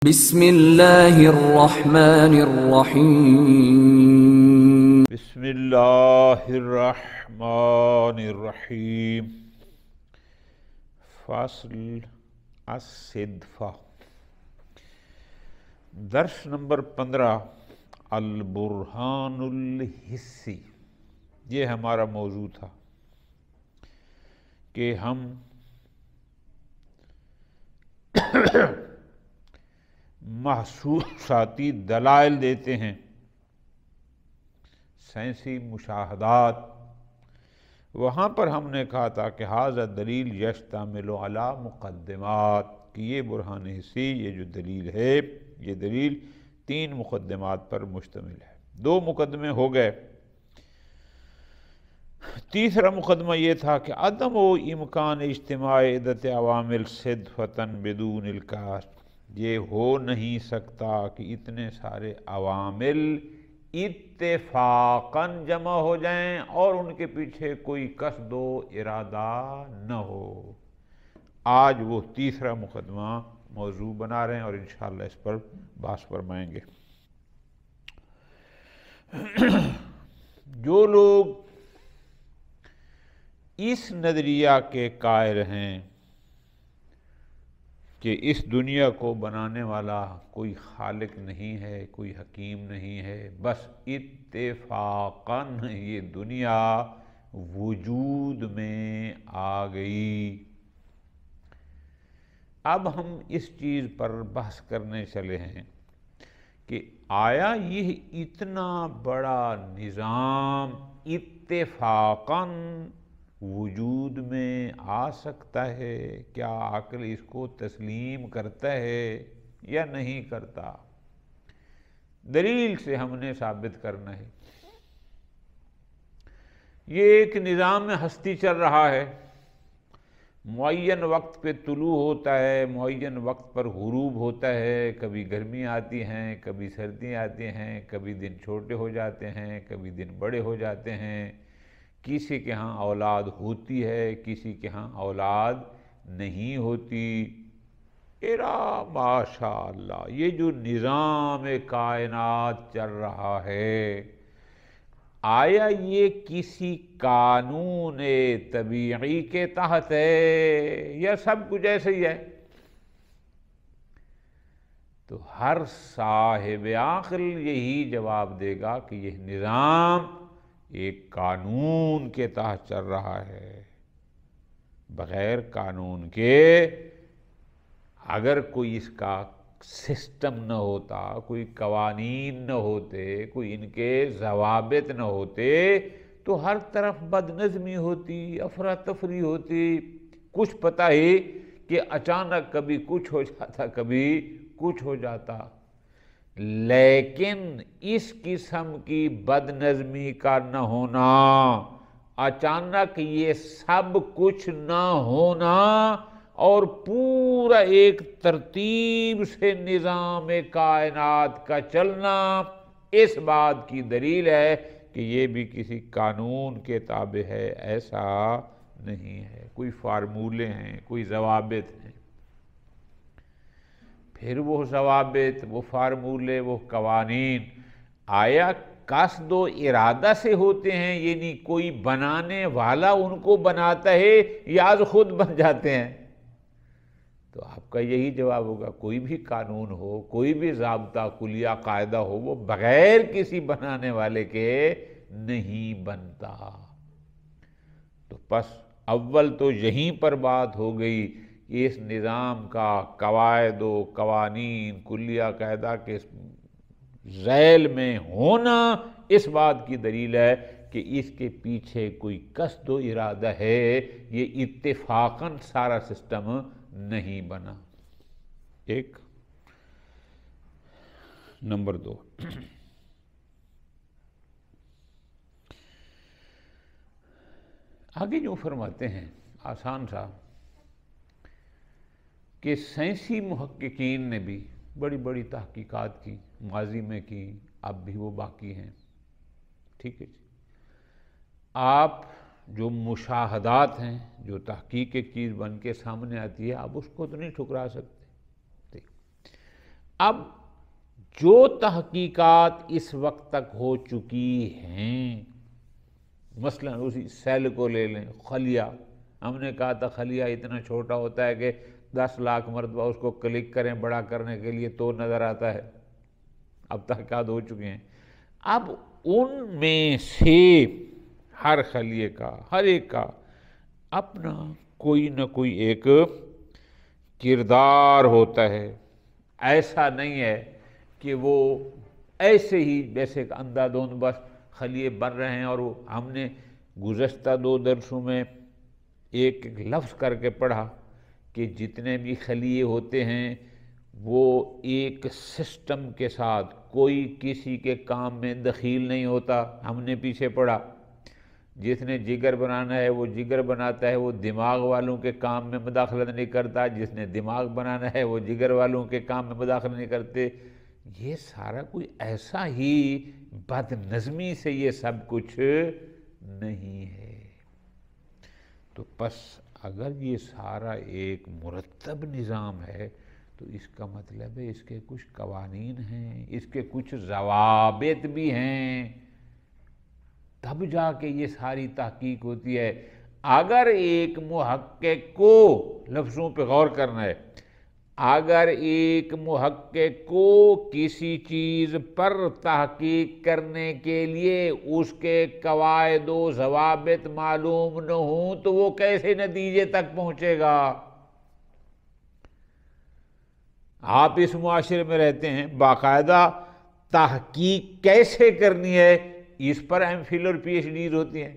بسم اللہ الرحمن الرحیم بسم اللہ الرحمن الرحیم فصل الصدفہ درس نمبر 15 البرہان الحسی۔ یہ ہمارا موضوع تھا کہ ہم محسوساتی دلائل دیتے ہیں، سائنسی مشاہدات۔ وہاں پر ہم نے کہا تھا کہ ھذا دلیل یشتمل علی مقدمات، کہ یہ برہان حسی، یہ جو دلیل ہے، یہ دلیل 3 مقدمات پر مشتمل ہے۔ 2 مقدمے ہو گئے۔ تیسرا مقدمہ یہ تھا کہ عدم و امکان اجتماع عدت عوامل صدفتاً بدون الکار، یہ ہو نہیں سکتا کہ اتنے سارے عوامل اتفاقاً جمع ہو جائیں اور ان کے پیچھے کوئی قصد و ارادہ نہ ہو۔ آج وہ تیسرا مقدمہ موضوع بنا رہے ہیں اور انشاءاللہ اس پر بحث فرمائیں گے۔ جو لوگ اس نظریہ کے قائل ہیں کہ اس دنیا کو بنانے والا کوئی خالق نہیں ہے، کوئی حکیم نہیں ہے، بس اتفاقاً یہ دنیا وجود میں آ گئی۔ اب ہم اس چیز پر بحث کرنے چلے ہیں کہ آیا یہ اتنا بڑا نظام اتفاقاً وجود میں آ سکتا ہے؟ کیا عقل اس کو تسلیم کرتا ہے یا نہیں کرتا؟ دلیل سے ہم نے ثابت کرنا ہے۔ یہ ایک نظام ہستی چل رہا ہے، معین وقت پہ طلوع ہوتا ہے، معین وقت پر غروب ہوتا ہے، کبھی گرمی آتی ہیں، کبھی سردی آتی ہیں، کبھی دن چھوٹے ہو جاتے ہیں، کبھی دن بڑے ہو جاتے ہیں، کسی کے ہاں اولاد ہوتی ہے، کسی کے ہاں اولاد نہیں ہوتی۔ ماشاء اللہ یہ جو نظام کائنات چل رہا ہے، آیا یہ کسی قانون طبیعی کے تحت ہے یا سب کچھ ایسے ہی ہے؟ تو ہر صاحب عقل یہی جواب دے گا کہ یہ نظام ایک قانون کے تحت چل رہا ہے۔ بغیر قانون کے اگر کوئی اس کا سسٹم نہ ہوتا، کوئی قوانین نہ ہوتے، کوئی ان کے ضوابط نہ ہوتے، تو ہر طرف بد نظمی ہوتی، افراتفری ہوتی، کچھ پتہ ہی کہ اچانک کبھی کچھ ہو جاتا، کبھی کچھ ہو جاتا۔ لیکن اس قسم کی بد نظمی کا نہ ہونا، اچانک یہ سب کچھ نہ ہونا اور پورا ایک ترتیب سے نظام کائنات کا چلنا، اس بات کی دلیل ہے کہ یہ بھی کسی قانون کے تابع ہے، ایسا نہیں ہے۔ کوئی فارمولے ہیں، کوئی ضوابط ہیں، پھر وہ ضوابط، وہ فارمولے، وہ قوانین آیا قصد و ارادہ سے ہوتے ہیں، یعنی کوئی بنانے والا ان کو بناتا ہے یا خود بن جاتے ہیں؟ تو آپ کا یہی جواب ہوگا، کوئی بھی قانون ہو، کوئی بھی ضابطہ کلیہ قاعدہ ہو، وہ بغیر کسی بنانے والے کے نہیں بنتا۔ تو پس اول تو یہیں پر بات ہو گئی کہ اس نظام کا قواعد و قوانین کلیہ قاعدہ کے ذیل میں ہونا اس بات کی دلیل ہے کہ اس کے پیچھے کوئی قصد و ارادہ ہے، یہ اتفاقاً سارا سسٹم نہیں بنا۔ ایک نمبر 2، آگے جو فرماتے ہیں آسان سا کہ سائنسی محققین نے بھی بڑی بڑی تحقیقات کی، ماضی میں کی، اب بھی وہ باقی ہیں، ٹھیک ہے جی۔ آپ جو مشاہدات ہیں، جو تحقیق ایک چیز بن کے سامنے آتی ہے، آپ اس کو تو نہیں ٹھکرا سکتے۔ اب جو تحقیقات اس وقت تک ہو چکی ہیں، مثلا اسی سیل کو لے لیں، خلیہ، ہم نے کہا تھا خلیہ اتنا چھوٹا ہوتا ہے کہ 10 لاکھ مرتبہ اس کو کلک کریں بڑا کرنے کے لیے تو نظر آتا ہے، اب تحقیقات ہو چکے ہیں۔ اب ان میں سے ہر خلیے کا، ہر ایک کا اپنا کوئی نہ کوئی ایک کردار ہوتا ہے، ایسا نہیں ہے کہ وہ ایسے ہی جیسے کہ اندھا دھند بس خلیے بن رہے ہیں۔ اور ہم نے گزشتہ 2 درسوں میں ایک ایک لفظ کر کے پڑھا کہ جتنے بھی خلیے ہوتے ہیں وہ ایک سسٹم کے ساتھ، کوئی کسی کے کام میں دخیل نہیں ہوتا۔ ہم نے پیچھے پڑھا جس نے جگر بنانا ہے وہ جگر بناتا ہے، وہ دماغ والوں کے کام میں مداخلت نہیں کرتا، جس نے دماغ بنانا ہے وہ جگر والوں کے کام میں مداخلت نہیں کرتے۔ یہ سارا کوئی ایسا ہی بد نظمی سے یہ سب کچھ نہیں ہے۔ تو پس اگر یہ سارا ایک مرتب نظام ہے تو اس کا مطلب ہے اس کے کچھ قوانین ہیں، اس کے کچھ ضوابط بھی ہیں، تب جا کے یہ ساری تحقیق ہوتی ہے۔ اگر ایک محقق کو، لفظوں پہ غور کرنا ہے، اگر ایک محقق کو کسی چیز پر تحقیق کرنے کے لیے اس کے قواعد و ضوابط معلوم نہ ہوں تو وہ کیسے نتیجے تک پہنچے گا؟ آپ اس معاشرے میں رہتے ہیں، باقاعدہ تحقیق کیسے کرنی ہے اس پر ایم فل اور پی ایچ ڈیز ہوتی ہیں،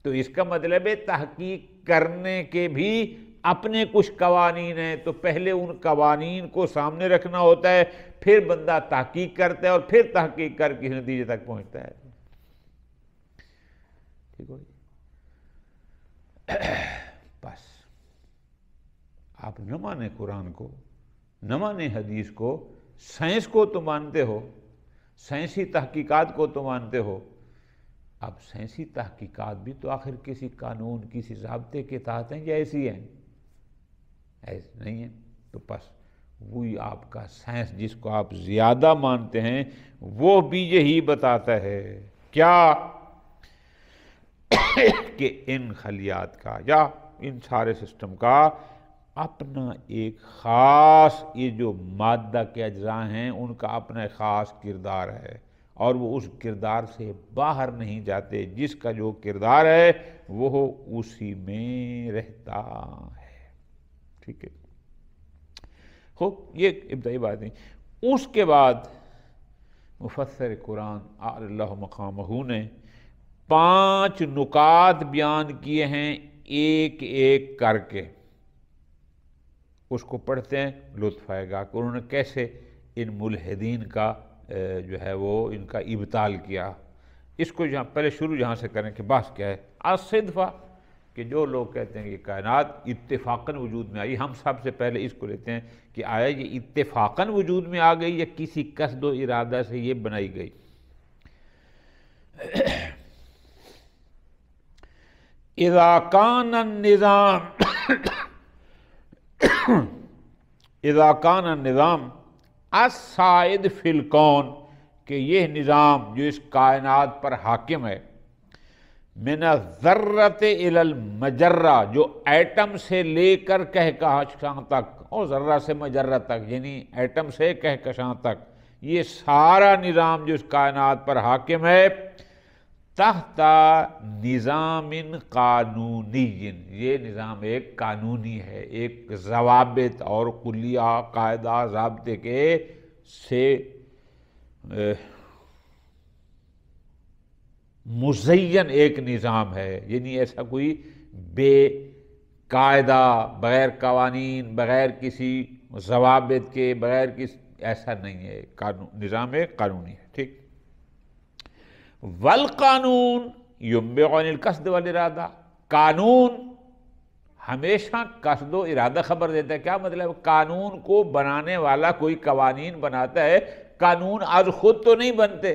تو اس کا مطلب ہے تحقیق کرنے کے بھی اپنے کچھ قوانین ہیں، تو پہلے ان قوانین کو سامنے رکھنا ہوتا ہے، پھر بندہ تحقیق کرتا ہے اور پھر تحقیق کر کے نتیجے تک پہنچتا ہے۔ ٹھیک ہو جی؟ بس آپ نہ مانیں قرآن کو، نہ مانیں حدیث کو، سائنس کو تو مانتے ہو، سائنسی تحقیقات کو تو مانتے ہو، اب سائنسی تحقیقات بھی تو آخر کسی قانون، کسی ضابطے کے تحت ہیں یا ایسی ہیں؟ ایسے نہیں ہیں۔ تو بس وہی آپ کا سائنس جس کو آپ زیادہ مانتے ہیں وہ بھی یہی بتاتا ہے، کیا کہ ان خلیات کا یا ان سارے سسٹم کا اپنا ایک خاص، یہ جو مادہ کے اجزاء ہیں ان کا اپنا خاص کردار ہے، اور وہ اس کردار سے باہر نہیں جاتے، جس کا جو کردار ہے وہ اسی میں رہتا ہے۔ ٹھیک ہے، خوب، یہ ابتدائی بات ہے۔ اس کے بعد مفسر قرآن اعلی اللہ مقامہ نے 5 نکات بیان کیے ہیں ایک ایک کر کے، اس کو پڑھتے ہیں لطف آئے گا کہ انہوں نے کیسے ان ملحدین کا جو ہے وہ ان کا ابطال کیا۔ اس کو پہلے شروع جہاں سے کریں کہ بحث کیا ہے، الصدفہ، کہ جو لوگ کہتے ہیں کہ کائنات اتفاقاً وجود میں آئی، ہم سب سے پہلے اس کو لیتے ہیں کہ آیا یہ اتفاقاً وجود میں آ گئی یا کسی قصد و ارادہ سے یہ بنائی گئی۔ اذا کان النظام السائد فی الکون، کہ یہ نظام جو اس کائنات پر حاکم ہے، من الذرۃ الی المجرہ، جو ایٹم سے لے کر کہکشاں تک، اور ذرہ سے مجرہ تک، یعنی ایٹم سے کہکشاں تک، یہ سارا نظام جو اس کائنات پر حاکم ہے، تحت نظام قانونی، یہ نظام ایک قانونی ہے، ایک ضوابط اور کلیہ قاعدہ ضابطے کے سے مزین ایک نظام ہے، یعنی ایسا کوئی بے قاعدہ، بغیر قوانین، بغیر کسی ضوابط کے، بغیر کسی، ایسا نہیں ہے، نظام ایک قانونی ہے۔ ٹھیک، والقانون ينبع عن القصد والارادہ، قانون ہمیشہ قصد و ارادہ خبر دیتا ہے۔ کیا مطلب؟ قانون کو بنانے والا کوئی قوانین بناتا ہے، قانون از خود تو نہیں بنتے،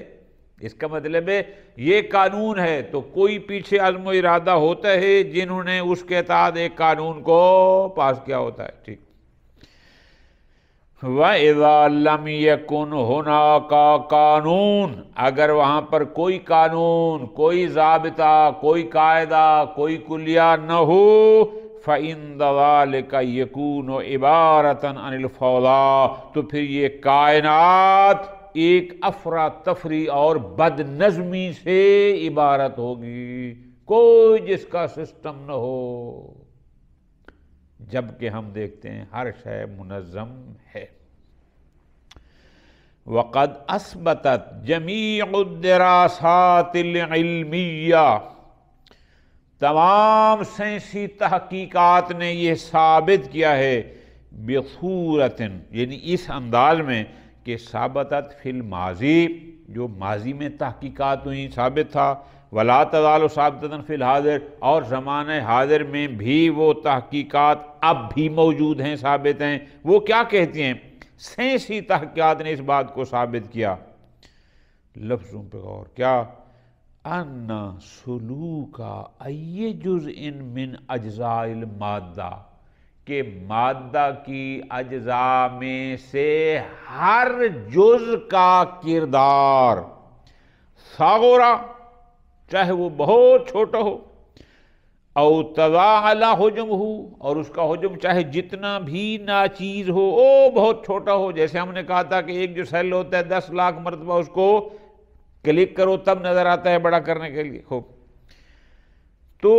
اس کا مطلب ہے یہ قانون ہے تو کوئی پیچھے عزم و ارادہ ہوتا ہے جنہوں نے اس کے تحت ایک قانون کو پاس کیا ہوتا ہے۔ ٹھیک، وَإِذَا لَمْ يَكُنْ هُنَاكَ قانون، اگر وہاں پر کوئی قانون، کوئی ضابطہ، کوئی قاعدہ، کوئی کلیہ نہ ہو، فَإِنَّ ذَلِكَ يَكُونُ عِبَارَةً عَنِ الْفَوْضَىٰ، تو پھر یہ کائنات ایک افراتفری اور بد نظمی سے عبارت ہوگی، کوئی جس کا سسٹم نہ ہو، جبکہ ہم دیکھتے ہیں ہر شے منظم ہے۔ وقد اثبتت جمیع الدراسات العلمیہ، تمام سائنسی تحقیقات نے یہ ثابت کیا ہے، بصورت، یعنی اس انداز میں کہ ثابتت فی الماضی، جو ماضی میں تحقیقات ہوئی ثابت تھا، ولا تزال ثابتۃ فی الحاضر، اور زمانہ حاضر میں بھی وہ تحقیقات اب بھی موجود ہیں، ثابت ہیں۔ وہ کیا کہتی ہیں؟ سائنسی تحقیقات نے اس بات کو ثابت کیا، لفظوں پہ غور، کیا؟ ان سلوک ای جزء من اجزاء المادہ، کہ مادہ کی اجزاء میں سے ہر جز کا کردار، صغرا، چاہے وہ بہت چھوٹا ہو، او تضاعل حجمہ، اور اس کا حجم چاہے جتنا بھی ناچیز ہو، او بہت چھوٹا ہو، جیسے ہم نے کہا تھا کہ ایک جو سیل ہوتا ہے 10 لاکھ مرتبہ اس کو کلک کرو تب نظر آتا ہے بڑا کرنے کے لیے، خوب، تو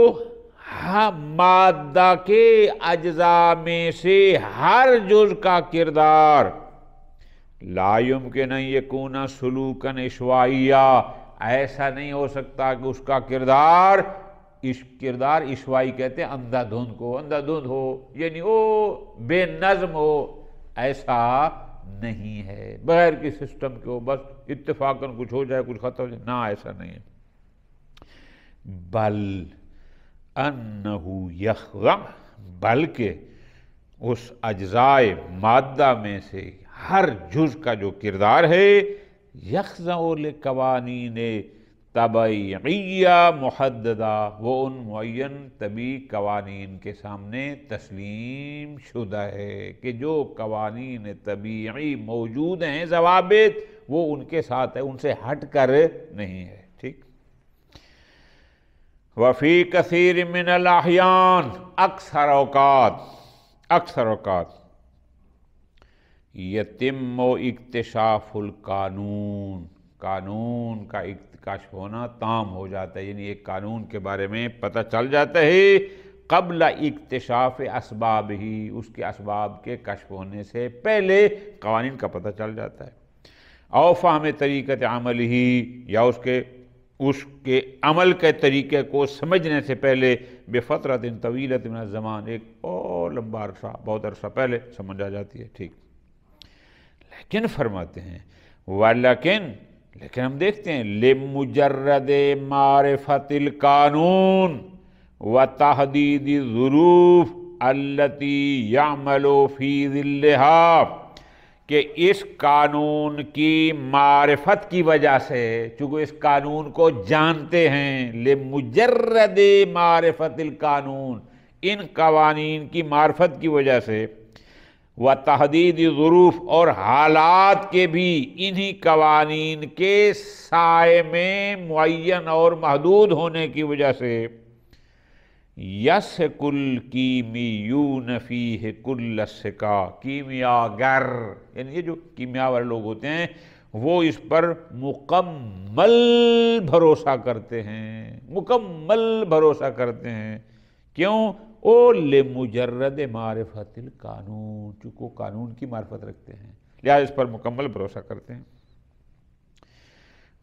مادہ کے اجزاء میں سے ہر جز کا کردار لا یمکن ان یکون سلوکا عشوائیہ، ایسا نہیں ہو سکتا کہ اس کا کردار عشوائی کہتے ہیں اندھا دھند کو، اندھا دھند ہو، یعنی وہ بے نظم ہو، ایسا نہیں ہے، بغیر کی سسٹم کے ہو، بس اتفاقاً کچھ ہو جائے، کچھ ختم ہو جائے، نہ، ایسا نہیں ہے۔ بل انہو یخضع، بلکہ اس اجزاء مادہ میں سے ہر جز کا جو کردار ہے، یخضع لقوانین طبیعیہ محددہ، وہ ان معین طبعی قوانین کے سامنے تسلیم شدہ ہے، کہ جو قوانین طبیعی موجود ہیں، ضوابط، وہ ان کے ساتھ ہے، ان سے ہٹ کر نہیں ہے، ٹھیک۔ وفی کثیر من الاحیان، اکثر اوقات یتم اکتشاف القانون، قانون کا کشف ہونا تام ہو جاتا ہے، یعنی ایک قانون کے بارے میں پتہ چل جاتا ہے قبل اکتشاف اسباب ہی، اس کے اسباب کے کشف ہونے سے پہلے قوانین کا پتہ چل جاتا ہے، او فہم طریقت عمل ہی، یا اس کے عمل کے طریقے کو سمجھنے سے پہلے، بفترۃ طویلۃ من الزمان، ایک اور لمبا عرصہ، بہت عرصہ پہلے سمجھ آ جاتی ہے، ٹھیک۔ لیکن فرماتے ہیں لیکن ہم دیکھتے ہیں لمجرد معرفت القانون وتحدید الظروف التي يعمل في ظلها، کہ اس قانون کی معرفت کی وجہ سے، چونکہ اس قانون کو جانتے ہیں، لمجرد معرفت القانون، ان قوانین کی معرفت کی وجہ سے، وتحدید ظروف، اور حالات کے بھی انہی قوانین کے سائے میں معین اور محدود ہونے کی وجہ سے، یسک الکیمیون فیہ کل السکا، کیمیاگر، یعنی یہ جو کیمیا والے لوگ ہوتے ہیں وہ اس پر مکمل بھروسہ کرتے ہیں، مکمل بھروسہ کرتے ہیں، کیوں؟ او لمجرد معرفت القانون، چونکہ وہ قانون کی معرفت رکھتے ہیں، لہذا اس پر مکمل بھروسہ کرتے ہیں۔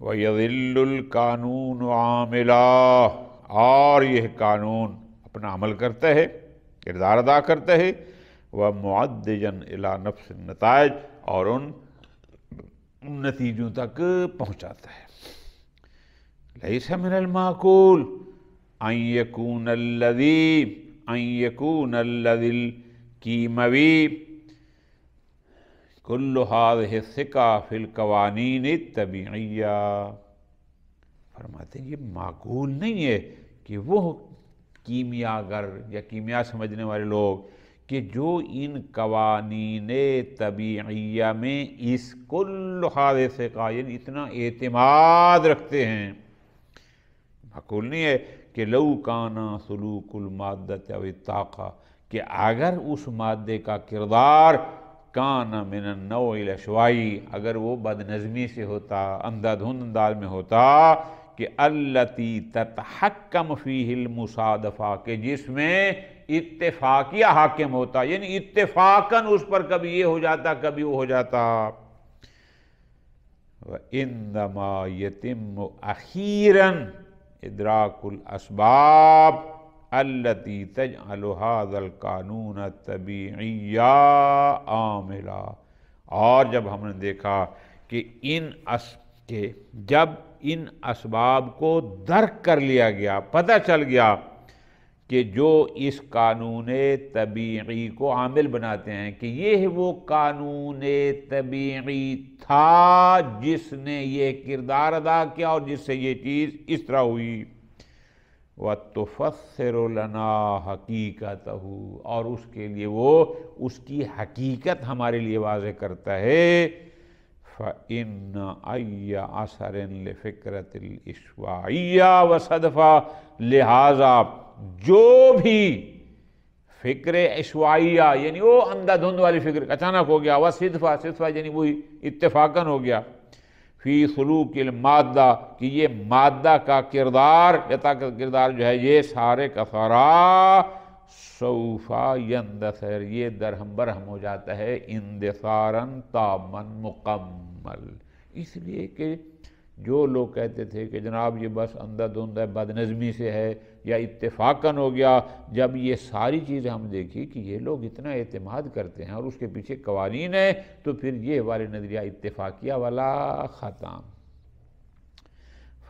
وَيَظِلُّ الْقَانُونُ عَامِلًا، اور یہ قانون اپنا عمل کرتا ہے، کردار ادا کرتا ہے، وَمُعَدِّجًا إِلَى نَفْسِ النَّتَائِجِ، اور ان نتیجوں تک پہنچاتا ہے۔ لَيْسَ مِنَ الْمَعْقُولِ أَن يَكُونَ الَّذِي الْكِيمَوِي كُلُّ هَذِهِ الثِّقَةِ فِي الْقَوَانِينِ الطَّبِيعِيَّةِ، فرماتے ہیں یہ معقول نہیں ہے کہ وہ کیمیاگر یا کیمیا سمجھنے والے لوگ کہ جو ان قوانین طبیعیہ میں اس کل حادثے کا یعنی اتنا اعتماد رکھتے ہیں. معقول نہیں ہے کہ لو کانا سلوک المادۃ او الطاقہ، کہ اگر اس مادے کا کردار کانا من النوع العشوائی، اگر وہ بد نظمی سے ہوتا، اندھا دھند انداز میں ہوتا، کہ التی تتحکم فیہ المصادفہ، کہ جس میں اتفاقیہ حاکم ہوتا، یعنی اتفاقاً اس پر کبھی یہ ہو جاتا کبھی وہ ہو جاتا. وَإِنَّمَا يَتِمُّ أَخِيرًا ادراک الاسباب التي تجعل هذا القانون الطبیعی عاملا. اور جب ہم نے دیکھا کہ جب ان اسباب کو درک کر لیا گیا، پتہ چل گیا کہ جو اس قانون طبیعی کو عامل بناتے ہیں کہ یہ وہ قانون طبیعی تھا جس نے یہ کردار ادا کیا اور جس سے یہ چیز اس طرح ہوئی. وَتُفَسِّرُ لَنَا حَقِيقَتَهُ، اور اس کے لیے وہ اس کی حقیقت ہمارے لیے واضح کرتا ہے. فَإِنَّ أَيَّ عَصَرٍ لِفِكْرَةِ الْإِشْوَاعِيَّةِ وَصَدْفَةِ، لہذا جو بھی فکر اشوائیہ یعنی وہ اندھا دھند والی فکر اچانک ہو گیا، وصدفہ، صدفہ یعنی وہی اتفاقاً ہو گیا، فی سلوک المادہ، کہ یہ مادہ کا کردار یا طاقت کردار جو ہے یہ سارے کا سارا سوف یندثر، یہ درہم برہم ہو جاتا ہے اندثاراً تاماً مکمل. اس لیے کہ جو لوگ کہتے تھے کہ جناب یہ بس اندھا دھند ہے، بد نظمی سے ہے یا اتفاقاً ہو گیا، جب یہ ساری چیزیں ہم دیکھی کہ یہ لوگ اتنا اعتماد کرتے ہیں اور اس کے پیچھے قوانین ہیں، تو پھر یہ والے نظریہ اتفاقیہ والا ختم.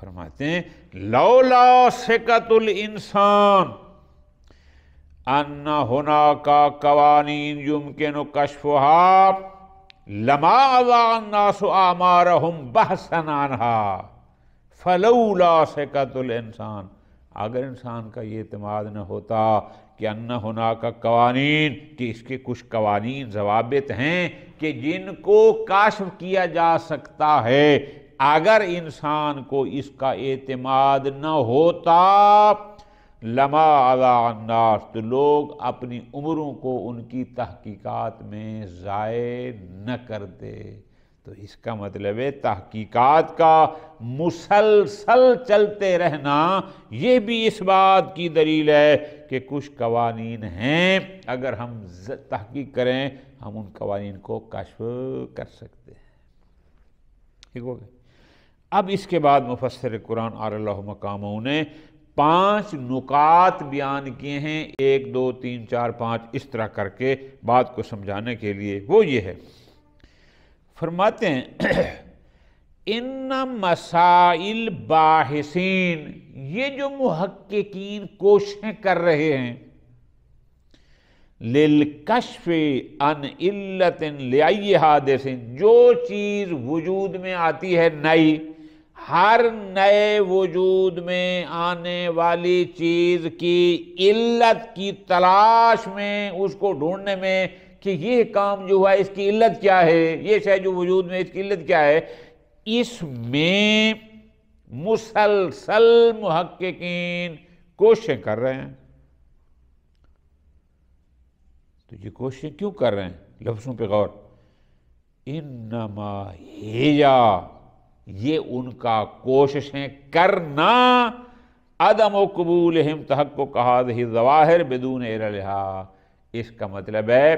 فرماتے ہیں لولا ثقۃ الانسان ان هناک قوانین یمکن کشفها لما اضاع الناس اعمارهم بحثا عنها فلولا ثقۃ الانسان، اگر انسان کا یہ اعتماد نہ ہوتا کہ ان هناک قوانین، کہ اس کے کچھ قوانین ضوابط ہیں کہ جن کو کشف کیا جا سکتا ہے، اگر انسان کو اس کا اعتماد نہ ہوتا لما اضاع الناس، تو لوگ اپنی عمروں کو ان کی تحقیقات میں ضائع نہ کرتے. تو اس کا مطلب ہے تحقیقات کا مسلسل چلتے رہنا یہ بھی اس بات کی دلیل ہے کہ کچھ قوانین ہیں، اگر ہم تحقیق کریں ہم ان قوانین کو کشف کر سکتے ہیں. ٹھیک ہو گیا. اب اس کے بعد مفسر قرآن اعلی اللہ مقامہ نے 5 نکات بیان کیے ہیں، 1 2 3 4 5 اس طرح کر کے بات کو سمجھانے کے لیے. وہ یہ ہے، فرماتے ہیں ان مسائل باحثین، یہ جو محققین کوششیں کر رہے ہیں للکشف عن علت لأی حادث، جو چیز وجود میں آتی ہے نئی، ہر نئے وجود میں آنے والی چیز کی علت کی تلاش میں، اس کو ڈھونڈنے میں کہ یہ کام جو ہوا اس کی علت کیا ہے، یہ شے جو وجود میں اس کی علت کیا ہے، اس میں مسلسل محققین کوششیں کر رہے ہیں. تو یہ کوششیں کیوں کر رہے ہیں؟ لفظوں پہ غور. انما ہیا، یہ ان کا کوششیں کرنا، عدم و قبولہم تحقق هذه الظواہر بدون عللها، اس کا مطلب ہے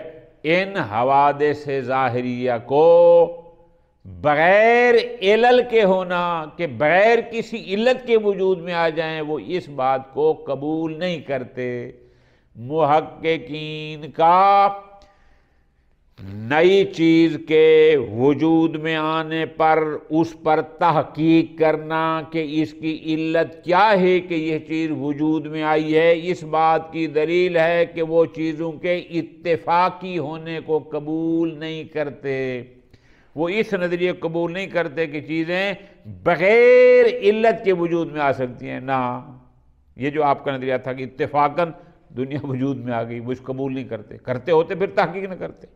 ان حوادث ظاہریہ کو بغیر علل کے ہونا، کہ بغیر کسی علت کے وجود میں آ جائیں، وہ اس بات کو قبول نہیں کرتے. محققین کا نئی چیز کے وجود میں آنے پر اس پر تحقیق کرنا کہ اس کی علت کیا ہے کہ یہ چیز وجود میں آئی ہے، اس بات کی دلیل ہے کہ وہ چیزوں کے اتفاقی ہونے کو قبول نہیں کرتے. وہ اس نظریے کو قبول نہیں کرتے کہ چیزیں بغیر علت کے وجود میں آ سکتی ہیں. نہ، یہ جو آپ کا نظریہ تھا کہ اتفاقاً دنیا وجود میں آ گئی، وہ اس قبول نہیں کرتے، کرتے ہوتے پھر تحقیق نہ کرتے۔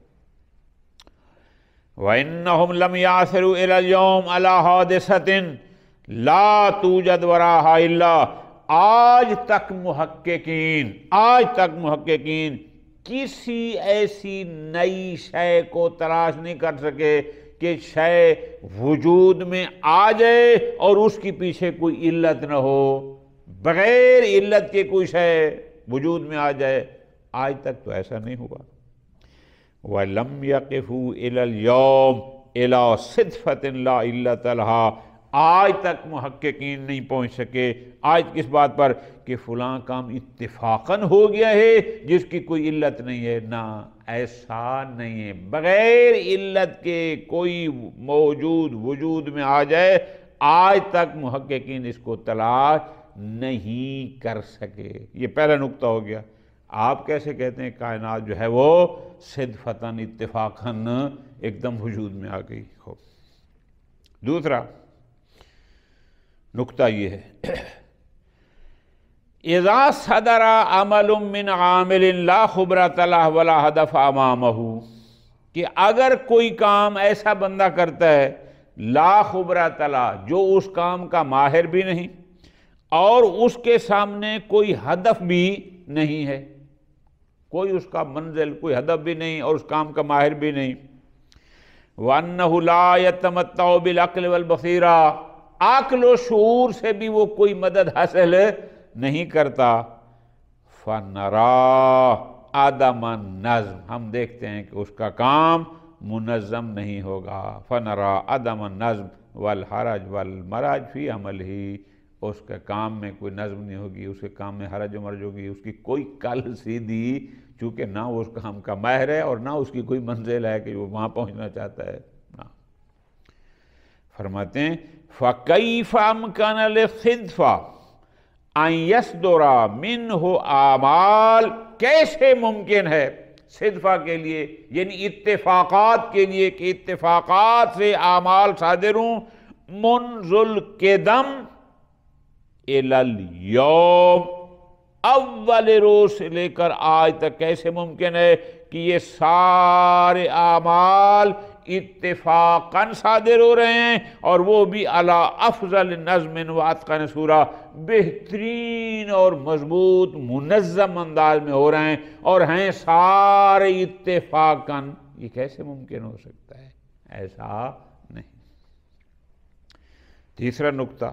وَإِنَّهُمْ لَمْ يَعْثِرُوا إِلَى الْيَوْمِ عَلَى حَادِثَةٍ لَا تُوجَدْ وَرَاهَا إِلَّا، آج تک محققین کسی ایسی نئی شے کو تلاش نہیں کر سکے کہ شے وجود میں آ جائے اور اس کی پیچھے کوئی علت نہ ہو، بغیر علت کے کوئی شے وجود میں آ جائے، آج تک تو ایسا نہیں ہوا۔ وَلَمْ يَقِفُوا إِلَى الْيَوْمِ إِلَى صِدْفَةٍ لَا عِلَّةَ لَهَا، آج تک محققین نہیں پہنچ سکے آج کس بات پر کہ فلاں کام اتفاقاً ہو گیا ہے جس کی کوئی علت نہیں ہے، نہ ایسا نہیں ہے، بغیر علت کے کوئی موجود وجود میں آ جائے، آج تک محققین اس کو تلاش نہیں کر سکے۔ یہ پہلا نقطہ ہو گیا۔ آپ کیسے کہتے ہیں کائنات جو ہے وہ صدفتاً اتفاقاً ایک دم وجود میں آ گئی ہو؟ دوسرا نقطہ یہ ہے، اذا صدر عمل من عامل لا خبرۃ لہ ولا ہدف امامہ، کہ اگر کوئی کام ایسا بندہ کرتا ہے لا خبرۃ لہ، جو اس کام کا ماہر بھی نہیں اور اس کے سامنے کوئی ہدف بھی نہیں ہے، کوئی اس کا منزل، کوئی ہدف بھی نہیں اور اس کام کا ماہر بھی نہیں، وَأَنَّهُ لَا يَتَمَتَّعُ بِالْعَقْلِ وَالْبَصِيرَةِ، عقل و شعور سے بھی وہ کوئی مدد حاصل نہیں کرتا، فَنَرَى عَدَمَ النَّظْمِ، ہم دیکھتے ہیں کہ اس کا کام منظم نہیں ہوگا، فَنَرَى عَدَمَ النَّظْمِ وَالْحَرَجِ وَالْمَرَجِ فِي عَمَلِهِ، اس کے کام میں کوئی نظم نہیں ہوگی، اس کے کام میں حرج و مرج ہوگی، اس کی کوئی کل سیدھی، چونکہ نہ وہ اس کام کا ماہر ہے اور نہ اس کی کوئی منزل ہے کہ وہ وہاں پہنچنا چاہتا ہے۔ فرماتے ہیں فَكَيْفَ أَمْكَنَ لِلصِّدْفَةِ أَنْ يَصْدُرَ مِنْهُ أَعْمَالٌ، کیسے ممکن ہے صدفہ کے لیے، یعنی اتفاقات کے لیے، کہ اتفاقات سے اعمال صادر ہوں، منذ القدم الی اليوم، اول روز سے لے کر آج تک کیسے ممکن ہے کہ یہ سارے اعمال اتفاقاً صادر ہو رہے ہیں اور وہ بھی علی افضل نظم و اتقن صورہ، بہترین اور مضبوط منظم انداز میں ہو رہے ہیں اور ہیں سارے اتفاقاً؟ یہ کیسے ممکن ہو سکتا ہے؟ ایسا نہیں۔ تیسرا نقطہ،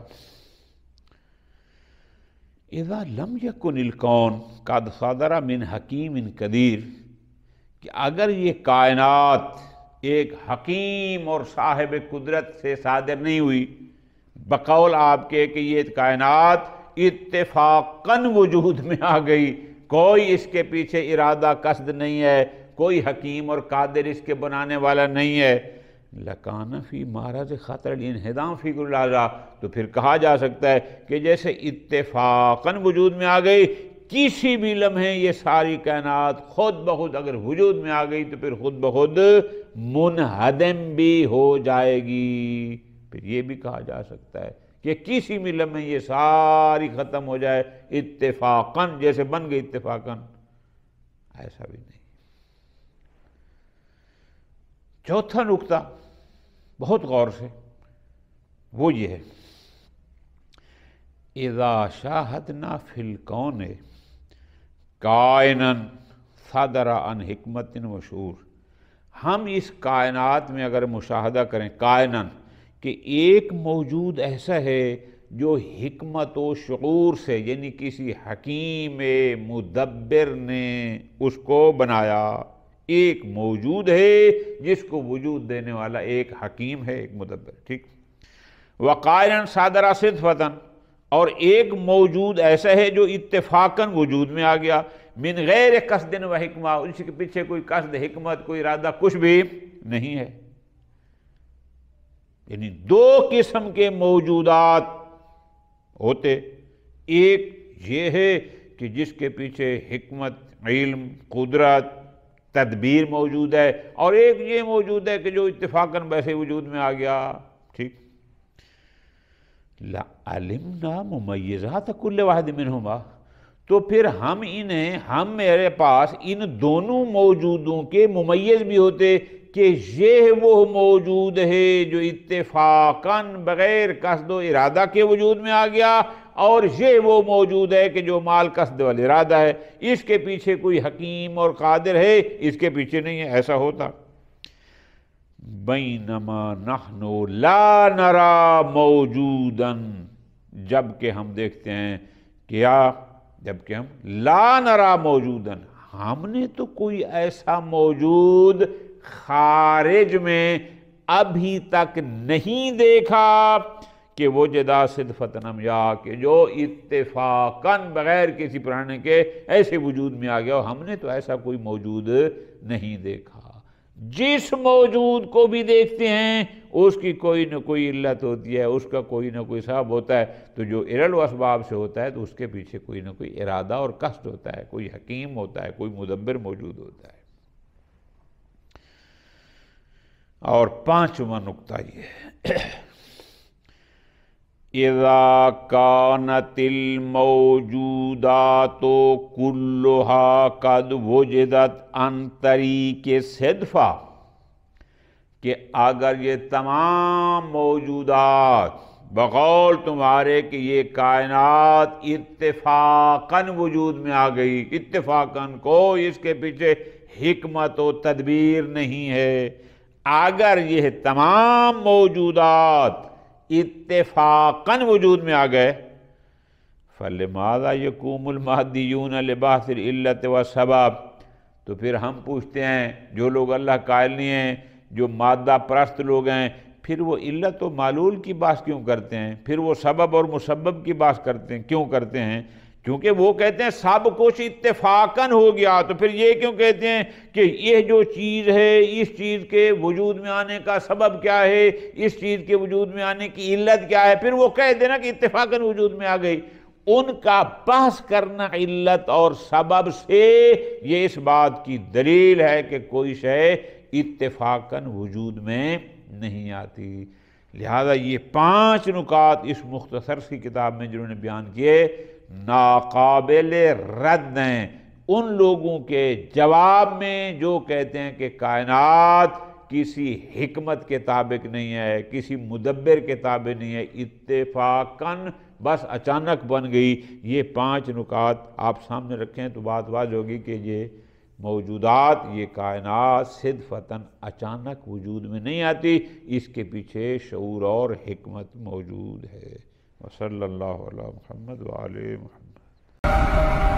اذا لم یکن الکون قد صدر من حکیم قدیر، کہ اگر یہ کائنات ایک حکیم اور صاحب قدرت سے صادر نہیں ہوئی، بقول آپ کے کہ یہ کائنات اتفاقاً وجود میں آ گئی، کوئی اس کے پیچھے ارادہ قصد نہیں ہے، کوئی حکیم اور قادر اس کے بنانے والا نہیں ہے، لَكَانَ فِي مَعْرَضِ خَطَرِ الْانْهِدَامِ فِي كُلِّ لَحْظَةٍ، تو پھر کہا جا سکتا ہے کہ جیسے اتفاقاً وجود میں آ گئی، کسی بھی لمحے یہ ساری کائنات خود بخود اگر وجود میں آ گئی تو پھر خود بخود منہدم بھی ہو جائے گی۔ پھر یہ بھی کہا جا سکتا ہے کہ کسی بھی لمحے یہ ساری ختم ہو جائے اتفاقاً، جیسے بن گئی اتفاقاً، ایسا بھی نہیں۔ چوتھا نقطہ بہت غور سے، وہ یہ ہے، اذا شاہدنا فی الکون کائناً صدر عن حکمت و شعور، ہم اس کائنات میں اگر مشاہدہ کریں کائناً، کہ ایک موجود ایسا ہے جو حکمت و شعور سے، یعنی کسی حکیم مدبر نے اس کو بنایا، ایک موجود ہے جس کو وجود دینے والا ایک حکیم ہے، ایک مدبر، ٹھیک۔ وقائلاً صادرہ صدفتاً، اور ایک موجود ایسا ہے جو اتفاقاً وجود میں آ گیا، من غیر قصد و حکمہ، اس کے پیچھے کوئی قصد، حکمت، کوئی ارادہ کچھ بھی نہیں ہے۔ یعنی دو قسم کے موجودات ہوتے، ایک یہ ہے کہ جس کے پیچھے حکمت، علم، قدرت، تدبیر موجود ہے، اور ایک یہ موجود ہے کہ جو اتفاقاً ویسے وجود میں آ گیا، ٹھیک۔ لَعَلِمْنَا مُمَيِّزَاتَ كُلِّ وَاحِدٍ مِّنْهُمَا، تو پھر ہم میرے پاس ان دونوں موجودوں کے ممیز بھی ہوتے کہ یہ وہ موجود ہے جو اتفاقاً بغیر قصد و ارادہ کے وجود میں آ گیا، اور یہ وہ موجود ہے کہ جو مال قصد والارادہ ہے، اس کے پیچھے کوئی حکیم اور قادر ہے، اس کے پیچھے نہیں ہے، ایسا ہوتا۔ بینما نحن لا نرا موجودا، جبکہ ہم دیکھتے ہیں کیا، جبکہ ہم لا نرا موجودا، ہم نے تو کوئی ایسا موجود خارج میں ابھی تک نہیں دیکھا کہ وجدا صدفتن، یا کہ جو اتفاقاً بغیر کسی پرانے کے ایسے وجود میں آ گیا، اور ہم نے تو ایسا کوئی موجود نہیں دیکھا۔ جس موجود کو بھی دیکھتے ہیں اس کی کوئی نہ کوئی علت ہوتی ہے، اس کا کوئی نہ کوئی سبب ہوتا ہے، تو جو علل و اسباب سے ہوتا ہے تو اس کے پیچھے کوئی نہ کوئی ارادہ اور قصد ہوتا ہے، کوئی حکیم ہوتا ہے، کوئی مدبر موجود ہوتا ہے۔ اور پانچواں نقطہ یہ ہے، اذا کانت الموجودات کلها قد وجدت عن طریق صدفہ، کہ اگر یہ تمام موجودات بقول تمہارے کہ یہ کائنات اتفاقاً وجود میں آ گئی، اتفاقاً، کوئی اس کے پیچھے حکمت و تدبیر نہیں ہے، اگر یہ تمام موجودات اتفاقاً وجود میں آ گئے، فَلِمَاذَا يَقُومُ الْمَهْدِيُّونَ لِبَحْثِ الْعِلَّةِ وَالسَّبَبِ، تو پھر ہم پوچھتے ہیں جو لوگ اللہ قائل نہیں ہیں، جو مادہ پرست لوگ ہیں، پھر وہ علت و معلول کی بات کیوں کرتے ہیں، پھر وہ سبب اور مسبب کی بات کرتے ہیں، کیوں کرتے ہیں؟ کیونکہ وہ کہتے ہیں سب کچھ اتفاقاً ہو گیا، تو پھر یہ کیوں کہتے ہیں کہ یہ جو چیز ہے، اس چیز کے وجود میں آنے کا سبب کیا ہے، اس چیز کے وجود میں آنے کی علت کیا ہے، پھر وہ کہہ دینا کہ اتفاقاً وجود میں آ گئی۔ ان کا بحث کرنا علت اور سبب سے یہ اس بات کی دلیل ہے کہ کوئی شے اتفاقاً وجود میں نہیں آتی۔ لہذا یہ پانچ نکات اس مختصر سی کتاب میں جنہوں نے بیان کیے ناقابل رد ہیں ان لوگوں کے جواب میں جو کہتے ہیں کہ کائنات کسی حکمت کے تابع نہیں ہے، کسی مدبر کے تابع نہیں ہے، اتفاقاً بس اچانک بن گئی۔ یہ پانچ نکات آپ سامنے رکھیں تو بات واضح ہوگی کہ یہ موجودات، یہ کائنات صدفتاً اچانک وجود میں نہیں آتی، اس کے پیچھے شعور اور حکمت موجود ہے۔ وصلی اللہ علی محمد وآلہ محمد۔